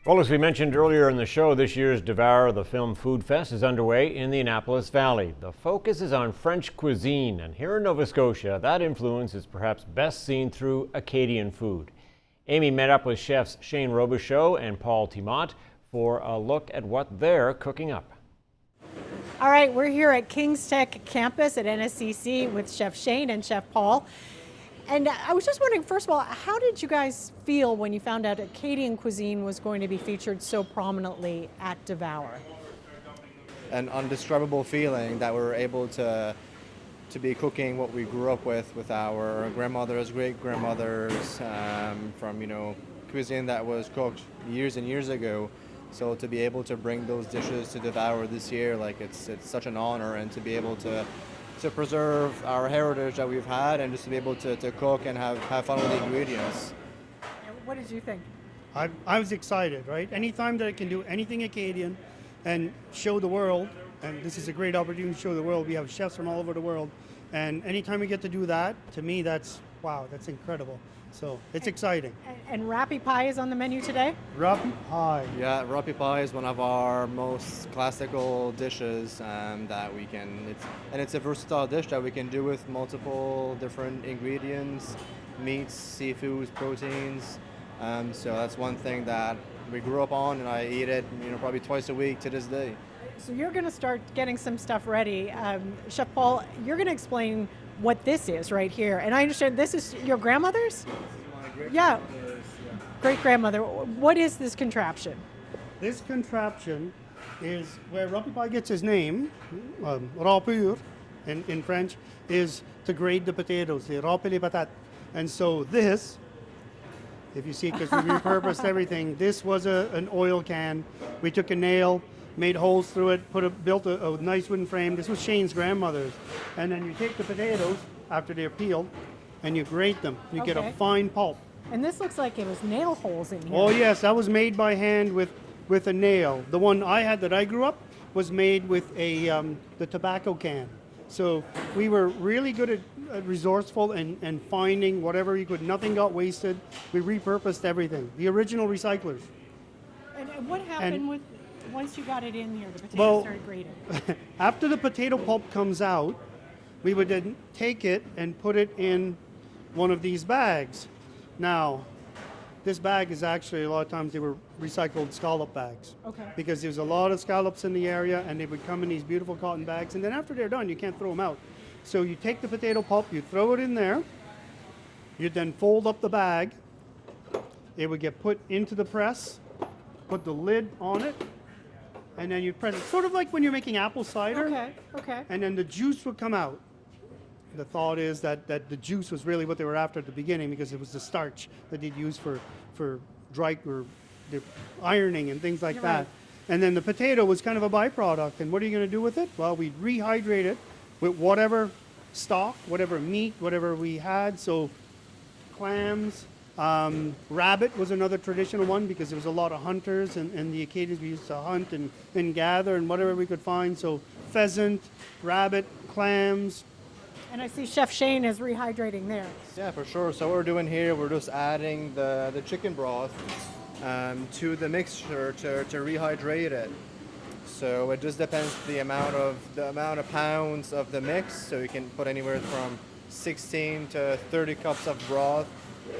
Well, as we mentioned earlier in the show, this year's Devour, the Film Food Fest, is underway in the Annapolis Valley. The focus is on French cuisine, and here in Nova Scotia, that influence is perhaps best seen through Acadian food. Amy met up with chefs Shane Robicheau and Paul Thimot for a look at what they're cooking up. All right, we're here at King's Tech campus at NSCC with Chef Shane and Chef Paul. And I was just wondering, first of all, how did you guys feel when you found out Acadian cuisine was going to be featured so prominently at Devour? An undescribable feeling that we're able to be cooking what we grew up with our grandmothers, great-grandmothers, from cuisine that was cooked years and years ago. So to be able to bring those dishes to Devour this year, it's such an honor, and to be able to preserve our heritage that we've had, and just to be able to cook and have fun with the ingredients. What did you think? I was excited, right? Anytime that I can do anything Acadian and show the world, and this is a great opportunity to show the world. We have chefs from all over the world, and anytime we get to do that, to me, that's incredible. So it's exciting. And rappy pie is on the menu today? Rappy pie. Yeah, rappy pie is one of our most classical dishes that we can. It's a versatile dish that we can do with multiple different ingredients, meats, seafoods, proteins. So that's one thing that we grew up on, and I eat it, probably twice a week to this day. So you're going to start getting some stuff ready. Chef Paul, you're going to explain what this is right here. And I understand this is your grandmother's? Yeah. Great-grandmother. What is this contraption? This contraption is where rappy pie gets his name. Robicheau in French is to grate the potatoes, the râper les patates. And so this, if you see, because we repurposed everything, this was an oil can. We took a nail, made holes through it, built a nice wooden frame. This was Shane's grandmother's. And then you take the potatoes after they're peeled and you grate them. You get a fine pulp. And this looks like it was nail holes in here. Oh yes, that was made by hand with a nail. The one I had that I grew up was made with the tobacco can. So we were really good at resourceful and finding whatever you could. Nothing got wasted. We repurposed everything. The original recyclers. And what happened once you got it in here, the potatoes started grating? After the potato pulp comes out, we would then take it and put it in one of these bags. Now, this bag is actually, a lot of times they were recycled scallop bags. Okay. Because there's a lot of scallops in the area, and they would come in these beautiful cotton bags, and then after they're done, you can't throw them out. So you take the potato pulp, you throw it in there, you then fold up the bag, it would get put into the press, put the lid on it, and then you press it, sort of like when you're making apple cider. Okay. And then the juice would come out. The thought is that the juice was really what they were after at the beginning, because it was the starch that they'd use for dry or ironing and things like that. Right. And then the potato was kind of a byproduct. And what are you going to do with it? Well, we'd rehydrate it with whatever stock, whatever meat, whatever we had. So clams, rabbit was another traditional one, because there was a lot of hunters, and the Acadians, we used to hunt and gather and whatever we could find. So pheasant, rabbit, clams. And I see Chef Shane is rehydrating there. Yeah, for sure. So what we're doing here, we're just adding the chicken broth to the mixture to rehydrate it. So it just depends the amount of pounds of the mix. So you can put anywhere from 16 to 30 cups of broth,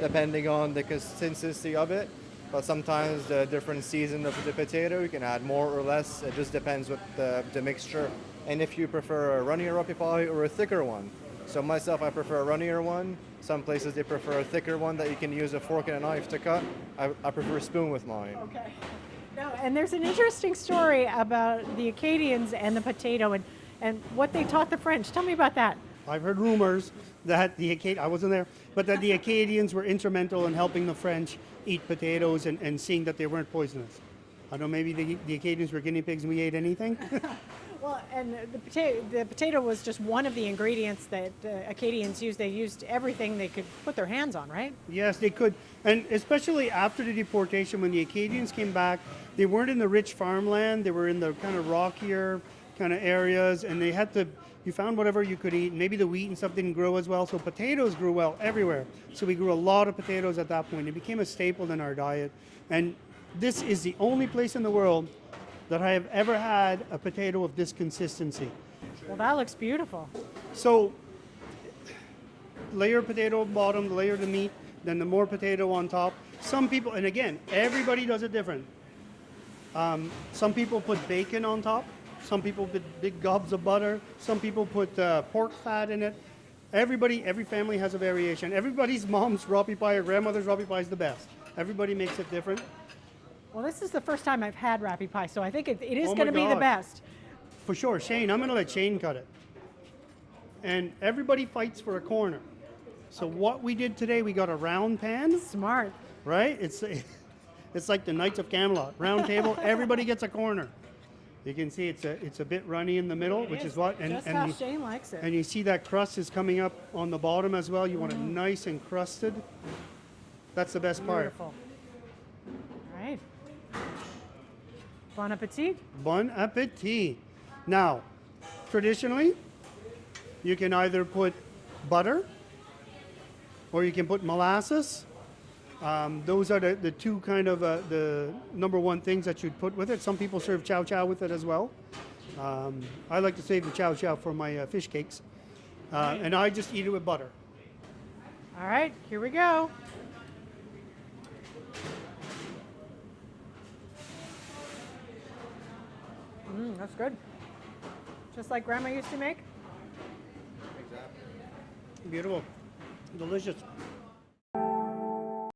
depending on the consistency of it. But sometimes the different season of the potato, you can add more or less. It just depends with the mixture. And if you prefer a runnier rappy pie or a thicker one. So myself, I prefer a runnier one. Some places they prefer a thicker one that you can use a fork and a knife to cut. I prefer a spoon with mine. Okay. Now, and there's an interesting story about the Acadians and the potato and what they taught the French. Tell me about that. I've heard rumors that I wasn't there, but that the Acadians were instrumental in helping the French eat potatoes and seeing that they weren't poisonous. I don't know, maybe the Acadians were guinea pigs and we ate anything. Well, and the potato was just one of the ingredients that Acadians used. They used everything they could put their hands on, right? Yes, they could. And especially after the deportation, when the Acadians came back, they weren't in the rich farmland. They were in the kind of rockier kind of areas, and they had to, you found whatever you could eat. Maybe the wheat and stuff didn't grow as well, so potatoes grew well everywhere. So we grew a lot of potatoes at that point. It became a staple in our diet. And This is the only place in the world that I have ever had a potato of this consistency. Well, that looks beautiful. So, layer potato bottom, layer the meat, then the more potato on top. Some people, and again, everybody does it different. Some people put bacon on top. Some people put big gobs of butter. Some people put pork fat in it. Every family has a variation. Everybody's mom's Robbie pie or grandmother's Robbie pie is the best. Everybody makes it different. Well, this is the first time I've had Rappy pie, so I think it is Oh going to my be the God. best. For sure, Shane, I'm going to let Shane cut it. And everybody fights for a corner. So what we did today, we got a round pan, Smart. right? It's like the Knights of Camelot. Round table, everybody gets a corner. You can see it's a bit runny in the middle, which is what, Just how Shane likes it. and you see that crust is coming up on the bottom as well. You want it nice and crusted. That's the best part. Beautiful. All right. Bon appetit. Bon appetit. Now, traditionally, you can either put butter or you can put molasses. Those are the two kind of the number one things that you'd put with it. Some people serve chow chow with it as well. I like to save the chow chow for my fish cakes. And I just eat it with butter. All right, here we go. That's good. Just like Grandma used to make. Beautiful. Delicious.